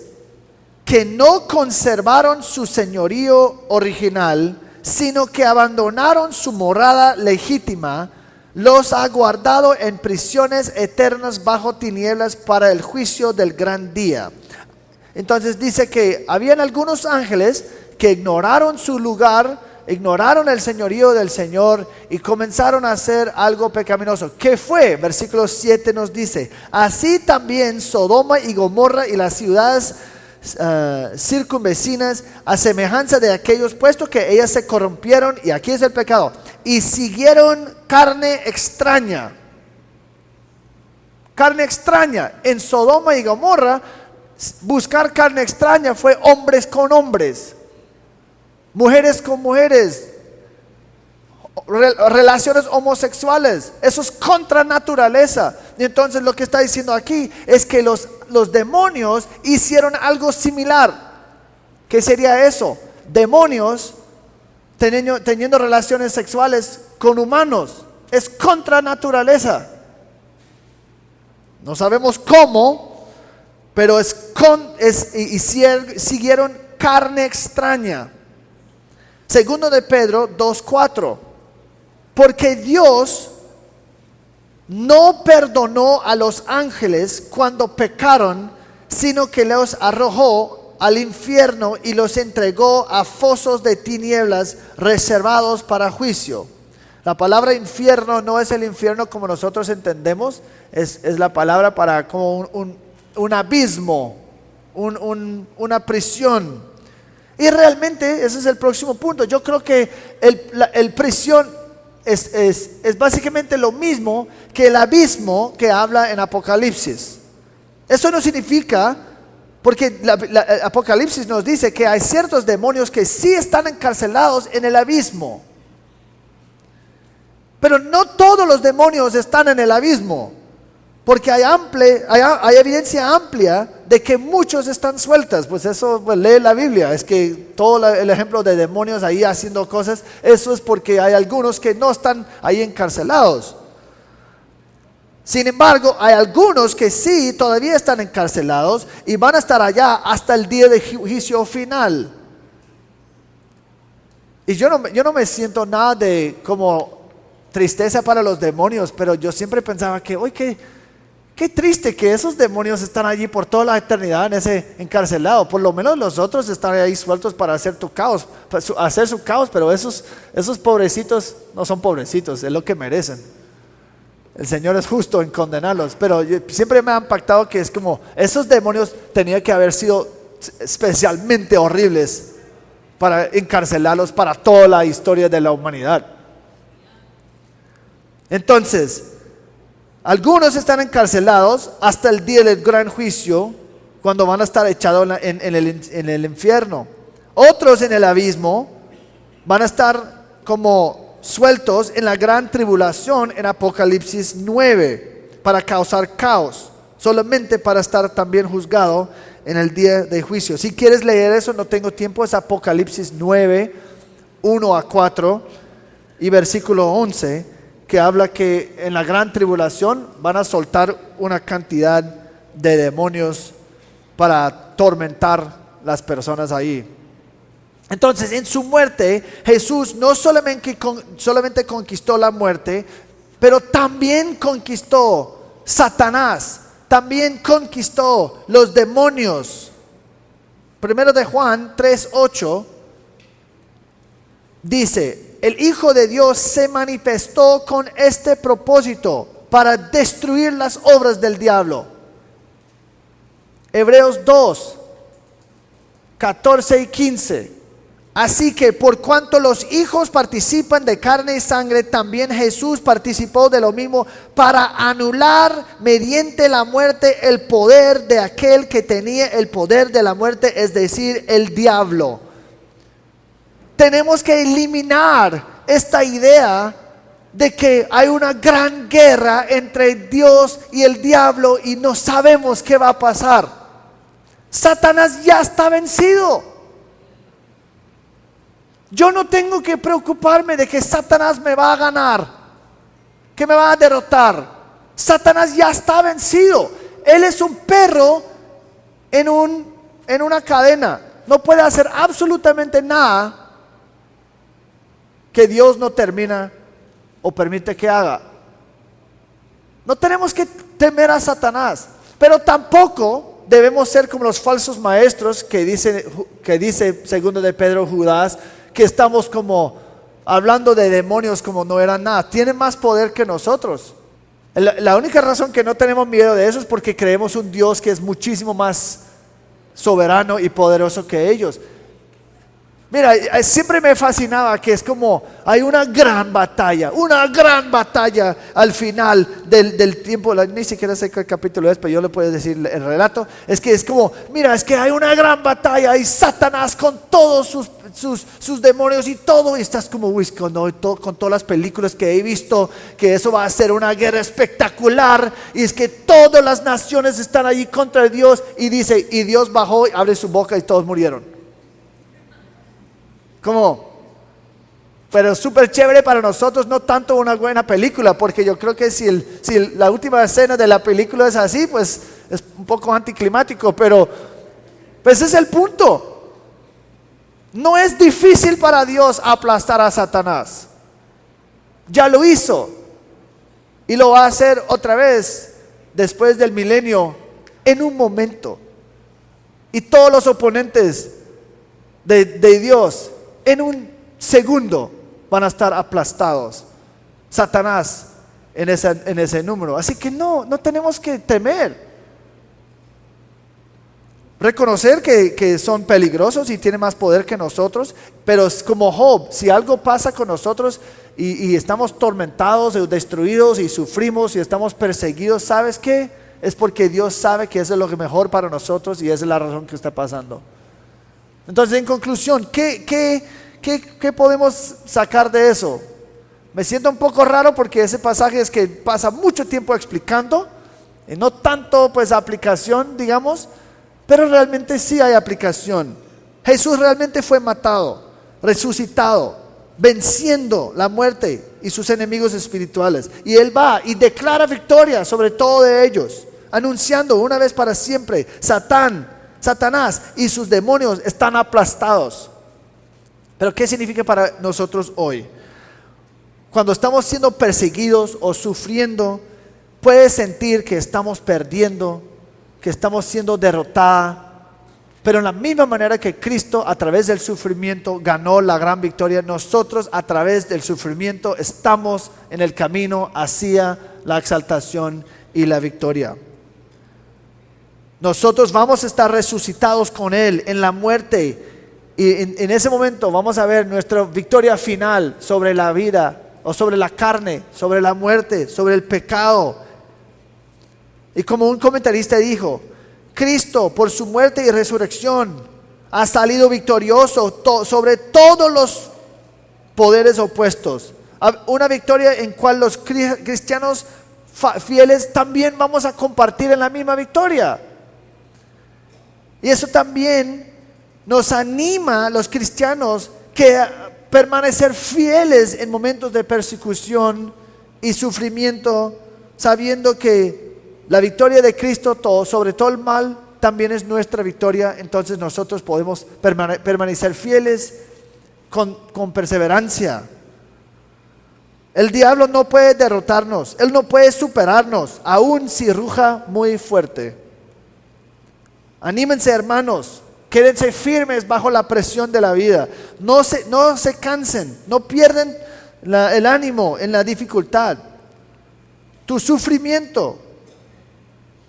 que no conservaron su señorío original, sino que abandonaron su morada legítima, los ha guardado en prisiones eternas bajo tinieblas para el juicio del gran día. Entonces dice que habían algunos ángeles que ignoraron su lugar, ignoraron el señorío del Señor y comenzaron a hacer algo pecaminoso. ¿Qué fue? Versículo 7 nos dice: así también Sodoma y Gomorra y las ciudades circunvecinas, a semejanza de aquellos, puesto que ellas se corrompieron, y aquí es el pecado, y siguieron carne extraña. Carne extraña. En Sodoma y Gomorra, buscar carne extraña fue hombres con hombres, mujeres con mujeres, relaciones homosexuales. Eso es contra naturaleza. Y entonces lo que está diciendo aquí es que los demonios hicieron algo similar. ¿Qué sería eso? Demonios teniendo relaciones sexuales con humanos. Es contra naturaleza. No sabemos cómo, pero siguieron carne extraña. Segundo de Pedro 2:4. Porque Dios no perdonó a los ángeles cuando pecaron, sino que los arrojó al infierno y los entregó a fosos de tinieblas reservados para juicio. La palabra infierno no es el infierno como nosotros entendemos, es la palabra para como un abismo, una prisión. Y realmente ese es el próximo punto. Yo creo que el prisión es básicamente lo mismo que el abismo que habla en Apocalipsis. Eso no significa, porque Apocalipsis nos dice que hay ciertos demonios que sí están encarcelados en el abismo, pero no todos los demonios están en el abismo, porque hay evidencia amplia de que muchos están sueltas. Pues eso, pues, lee la Biblia, es que todo el ejemplo de demonios ahí haciendo cosas, eso es porque hay algunos que no están ahí encarcelados. Sin embargo, hay algunos que sí todavía están encarcelados y van a estar allá hasta el día de juicio final. Y yo no me siento nada de como tristeza para los demonios, pero yo siempre pensaba que, oye, qué triste que esos demonios están allí por toda la eternidad en ese encarcelado. Por lo menos los otros están ahí sueltos para hacer hacer su caos, pero esos pobrecitos no son pobrecitos, es lo que merecen. El Señor es justo en condenarlos, pero siempre me ha impactado que es como esos demonios tenían que haber sido especialmente horribles para encarcelarlos para toda la historia de la humanidad. Entonces, algunos están encarcelados hasta el día del gran juicio, cuando van a estar echados en el infierno. Otros en el abismo van a estar como sueltos en la gran tribulación en Apocalipsis 9 para causar caos. solamente para estar también juzgado en el día de juicio. Si quieres leer eso, no tengo tiempo, es Apocalipsis 9, 1 a 4 y versículo 11, que habla que en la gran tribulación van a soltar una cantidad de demonios para atormentar las personas ahí. Entonces, en su muerte, Jesús no solamente conquistó la muerte, pero también conquistó Satanás, también conquistó los demonios. Primero de Juan 3:8 dice: el Hijo de Dios se manifestó con este propósito, para destruir las obras del diablo. Hebreos 2, 14 y 15. Así que por cuanto los hijos participan de carne y sangre, también Jesús participó de lo mismo, para anular mediante la muerte el poder de aquel que tenía el poder de la muerte, es decir, el diablo. Tenemos que eliminar esta idea de que hay una gran guerra entre Dios y el diablo y no sabemos qué va a pasar. Satanás ya está vencido. Yo no tengo que preocuparme de que Satanás me va a ganar, que me va a derrotar. Satanás ya está vencido. Él es un perro en una cadena. No puede hacer absolutamente nada que Dios no termina o permite que haga. No tenemos que temer a Satanás, pero tampoco debemos ser como los falsos maestros que dice segundo de Pedro, Judas, que estamos como hablando de demonios como no eran nada. Tienen más poder que nosotros. La única razón que no tenemos miedo de eso es porque creemos un Dios que es muchísimo más soberano y poderoso que ellos. Mira, siempre me fascinaba que es como hay una gran batalla al final del tiempo. Ni siquiera sé qué capítulo es, pero yo le puedo decir el relato. Es que es como, mira, es que hay una gran batalla y Satanás con todos sus demonios y todo. Y estás como, uy, con todas las películas que he visto, que eso va a ser una guerra espectacular. Y es que todas las naciones están allí contra Dios. Y dice, y Dios bajó, abre su boca y todos murieron. Como, pero súper chévere para nosotros, no tanto una buena película, porque yo creo que si la última escena de la película es así, pues es un poco anticlimático, pero pues es el punto. No es difícil para Dios aplastar a Satanás. Ya lo hizo y lo va a hacer otra vez después del milenio, en un momento. Y todos los oponentes de Dios en un segundo van a estar aplastados. Satanás en ese número. Así que no tenemos que temer. Reconocer que son peligrosos y tienen más poder que nosotros, pero es como Job. Si algo pasa con nosotros y estamos tormentados o destruidos y sufrimos y estamos perseguidos, ¿sabes qué? Es porque Dios sabe que eso es lo mejor para nosotros y esa es la razón que está pasando. Entonces, en conclusión, ¿qué podemos sacar de eso? Me siento un poco raro porque ese pasaje es que pasa mucho tiempo explicando, y no tanto pues aplicación, digamos, pero realmente sí hay aplicación. Jesús realmente fue matado, resucitado, venciendo la muerte y sus enemigos espirituales. Y Él va y declara victoria sobre todo de ellos, anunciando una vez para siempre, Satanás y sus demonios están aplastados. Pero ¿qué significa para nosotros hoy? Cuando estamos siendo perseguidos o sufriendo, puedes sentir que estamos perdiendo, que estamos siendo derrotados. Pero en la misma manera que Cristo a través del sufrimiento ganó la gran victoria, nosotros a través del sufrimiento estamos en el camino hacia la exaltación y la victoria. Nosotros vamos a estar resucitados con Él en la muerte, y en ese momento vamos a ver nuestra victoria final sobre la vida, o sobre la carne, sobre la muerte, sobre el pecado. Y como un comentarista dijo, Cristo por su muerte y resurrección ha salido victorioso sobre todos los poderes opuestos. Una victoria en cual los cristianos fieles, también vamos a compartir en la misma victoria. Y eso también nos anima a los cristianos que permanecer fieles en momentos de persecución y sufrimiento, sabiendo que la victoria de Cristo sobre todo el mal también es nuestra victoria. Entonces nosotros podemos permanecer fieles con perseverancia. El diablo no puede derrotarnos, él no puede superarnos, aun si ruja muy fuerte. Anímense, hermanos, quédense firmes bajo la presión de la vida. No se cansen, no pierden el ánimo en la dificultad. Tu sufrimiento,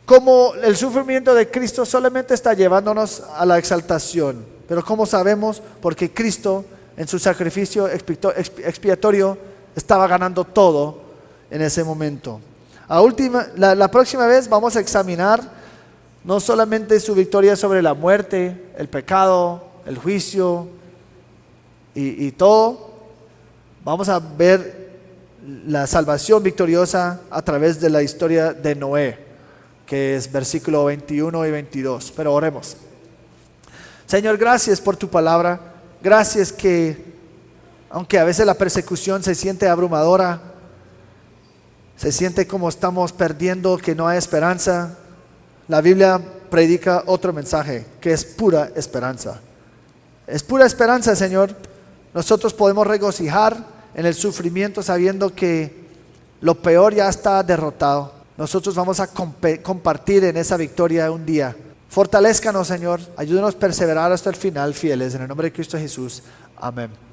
como el sufrimiento de Cristo, solamente está llevándonos a la exaltación. Pero ¿cómo sabemos? Porque Cristo en su sacrificio expiatorio estaba ganando todo en ese momento. La próxima vez vamos a examinar no solamente su victoria sobre la muerte, el pecado, el juicio y todo. Vamos a ver la salvación victoriosa a través de la historia de Noé, que es versículo 21 y 22. Pero oremos. Señor, gracias por tu palabra. Gracias que aunque a veces la persecución se siente abrumadora, se siente como estamos perdiendo, que no hay esperanza, la Biblia predica otro mensaje, que es pura esperanza. Es pura esperanza, Señor. Nosotros podemos regocijar en el sufrimiento sabiendo que lo peor ya está derrotado. Nosotros vamos a compartir en esa victoria un día. Fortalézcanos, Señor. Ayúdenos a perseverar hasta el final, fieles. En el nombre de Cristo Jesús. Amén.